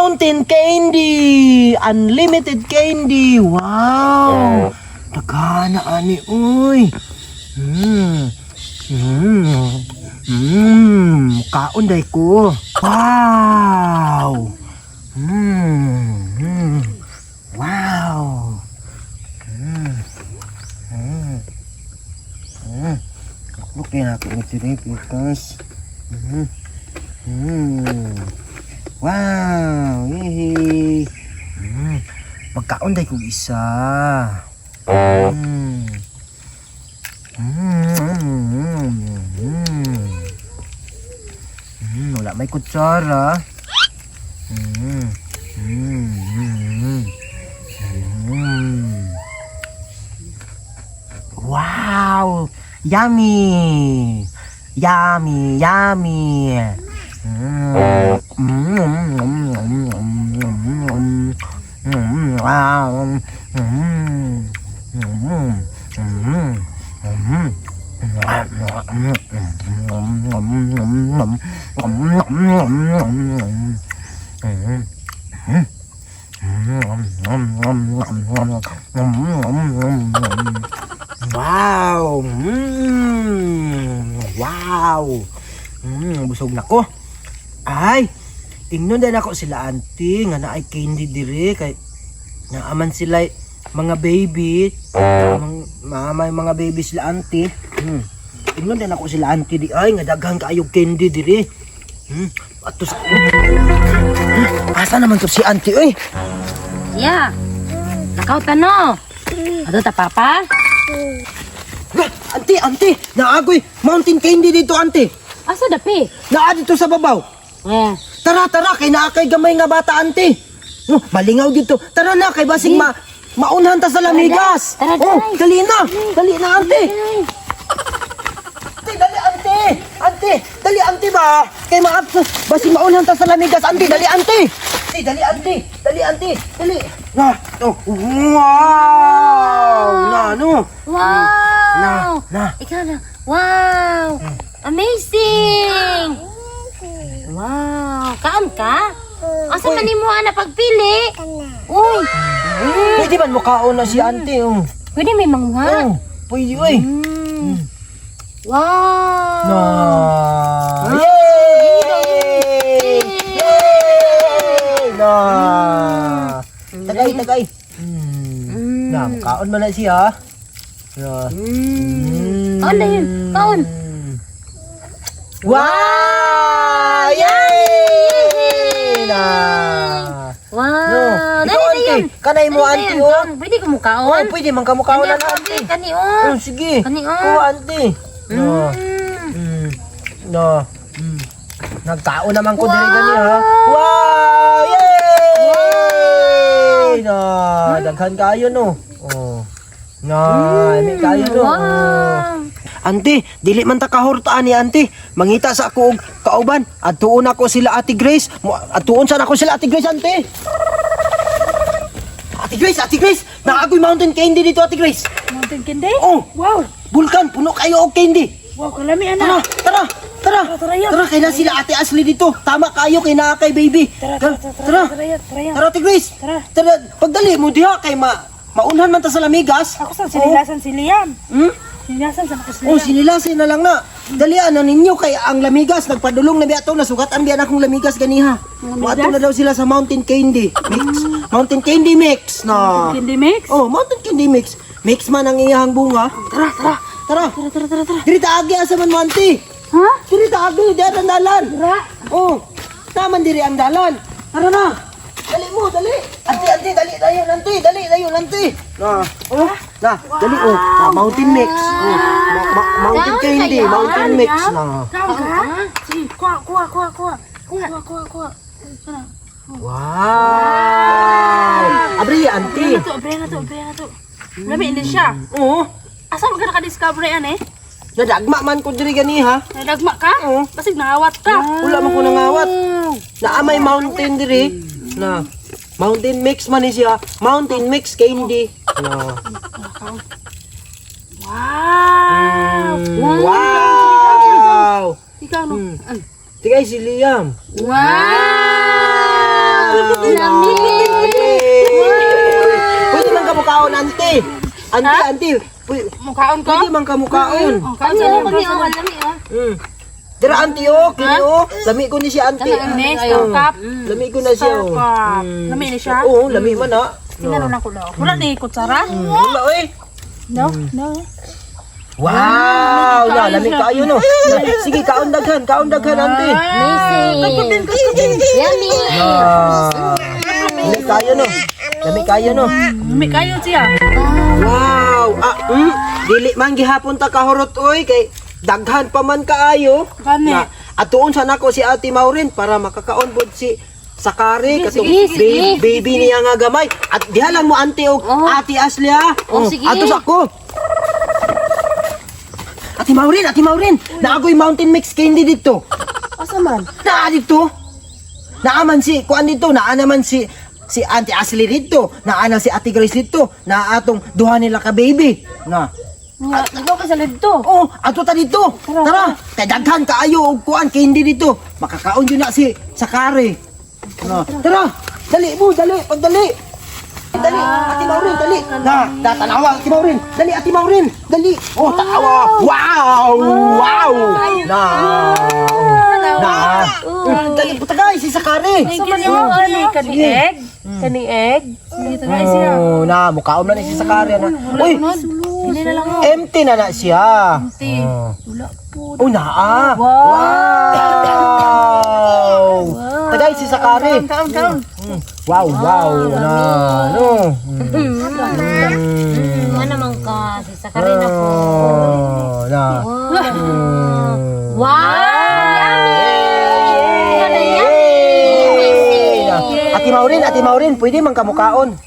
mountain candy. Unlimited candy. Wow. Dagana ani uy. Kaon day ko. Wow. Wow. Look at ako today because wow, yay. Magkaon day kong isa. Wala may kutsara. Wow, yummy, yummy, yummy. Wow. Wow. Wow. Busog na ko. Ay, tingnan din ako sila auntie nga naay candy dire kay naaman sila mga baby. May mga baby sila auntie. Tingnan din ako sila auntie di ay nga daghan kaayo candy dire. Atos. Asa naman to si auntie oy? Ya. Nakaw tano. Ato ta papa? Auntie, naagoy mountain candy dito auntie. Asa dapi? Naa dito sa babaw. Tara, kay naa kay gamay nga bata auntie. Malingaw dito. Tara na kay basing maunhan ta sa lamigas. Tara, dali na auntie. Auntie, dali auntie ba? Kay basing maunhan ta sa lamigas auntie, dali auntie. Dali auntie. Na, wow! Wow! Na. Ikaw na. Wow! Amazing! Wow! Kaan ka? Asa man mo na pagpili? Uy! Pwede man mukaon na si auntie. Pwede may mangha? Pwede oy. Wow! Na. Na. Tagay. Na, mukaon man na siya. Na. Kaon na yun. Kaon. Wow! Yay! Na. Wow! Ikaw auntie, kanay mo auntie oh. Pwede ka mukaon? Pwede man ka mukaon na auntie. Kani oh. Sige. Kani oh. Kuha auntie. No. No. Nagkaon naman ko diri gani ha. Wow! Yay! No, daghan kayo no. No, may kayo no. Auntie, dili man ta kahurtaan ni auntie. Mangita sa ako og kauban. Adtuon ako sila Ate Grace. Adtuon sa ako sila Ate Grace auntie. Ate Grace, naagoy mountain candy dito Ate Grace. Mountain candy? Oh, Wow! bulkan puno kayo og candy. Wow, kalami anak. Tara, kailan sila Ate Ashley dito. Tama kayo kay naa kay baby. Tara. Ate Grace. Tara. Pagdali mo diha kay maunhan man ta sa lamigas. Ako sa sinilasan si Liam. Sinilasan sa ako si Liam. Sinilasin na lang na. Dalian na ninyo kay ang lamigas nagpadulong na biya to nasugatan biya akong lamigas ganiha. Mato na daw sila sa mountain candy mix. Mountain candy mix na. Candy mix? Oh, mountain candy mix. Mix man ang iyang bunga. Tara. Diri taagi asa man mo auntie. Ha? Diri taagi di ang dalan. Tara. Oh, taman diri ang dalan. Tara na. Dali mo, dali. Auntie, dali dayon auntie. Na. Oh, na, dali oh. Na, mountain mix. Mountain candy, mountain mix na. Kau ka? Sige, kuha. Tara. Wow! Abri, auntie. Abre na to. Lami din siya. Oo. Asa mo ka naka-discover yan eh? Nadagma man ko diri ganiha. Nagma ka? Oo. Basig nangawat ka. Wala man ko nangawat. Naamay mountain diri. Na. Mountain mix man ni siya. Mountain mix candy. Na. Wow! Wow! Ikaw no? Tigay si Liam. Wow! Pwede man kamukaon, auntie. Auntie. Mukhaon ko? Pwede man kamukaon. Ano yung pag-iwan lami ah? Dira, auntie, kini, lami ko ni si auntie. Next, kap. Lami ko na siya, Kap. Lami ni siya? Oo, lami man, ha. Tinanong na ko lang. Wala ni kutsara? Wala, oy. No, no. Wow, lami kayo, no. Sige, kaon daghan, auntie. Amazing. Yummy. Lami kayo, no. Lami kayo, no. May kayo siya. Wow! Dili man gihapon ta kahurot oy kay daghan pa man kaayo. Gani. Atuon sa nako si Ate Maureen para makakaon pod si Sakari katong sige. baby niya nga gamay. At diha lang mo ante og Ate Ashley ha. Sige. Ato sa ko. Ate Maureen, naagoy mountain mix candy dito. Asa man? Naa dito. Naaman si kuan dito, naa naman si Auntie Ashley dito, naa na si Ate Grace dito, naa atong duha nila ka baby. Na. Nagaw ka sa lidto. Oh, ato ta dito. Tara, kay daghan kaayo og kuan kay hindi dito. Makakaon yun na si Sakari. Na. Tara, dali mo, pagdali. Dali, Ate Maureen, dali. Na, tanawa, Ate Maureen. Dali, Ate Maureen, dali. Oh, tanawa. Wow. Na. Dali, putagay si Sakari. Thank you mo. Kani egg. Dito na siya. Oh, na, mukhaon na ni si Sakari na. Uy, Hindi na lang. empty na siya. Wala po. Oh, naa. Wow. Tagay si Sakari. Kaon. Wow. Na, no. Ano naman ka si Sakari na po. Na. Wow. Ate Maureen, pwede man kamukaon.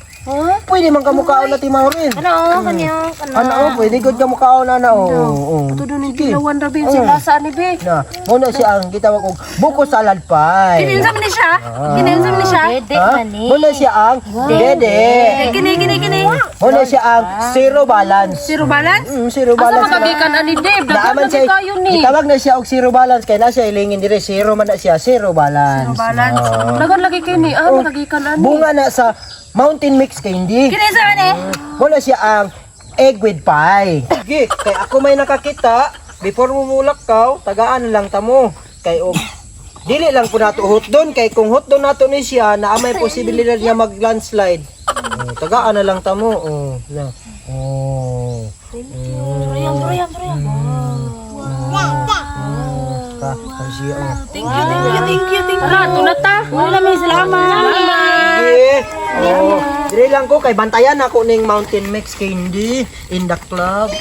Pwede man kamukaon, Ate Maureen. Ano kanya? Pwede good kamukaon, Ito doon yung gilawan rabi si lasa ni Be. Na, muna siya ang gitawag og buko salad pie. Kininsam ni siya. Kininsam ni siya. Dede Ha? mani. Muna siya ang dede. Kini. Muna siya ang zero balance. Zero balance? Zero Asa balance. magagikan ani Dave? Naaman Daghan siya, na kayo ni. itawag na siya og zero balance kay na siya ilingin dire zero man na siya, zero balance. Balance. Daghan lagi kini. Magagikan ani. Bunga na sa mountain mix kay hindi. Kininsam ni. Muna siya ang egg with pie. Sige, kay ako may nakakita, before mumulak ka, tagaan na lang tamo. Kay dili lang po nato hotdon kay kung hotdon nato ni siya na may posibilidad niya mag landslide. Tagaan na lang tamo. Na. Durian. Thank you. Tara, tunata. Wala may salamat. Sige. Dire lang ko kay bantayan ako ning mountain mix candy in the club.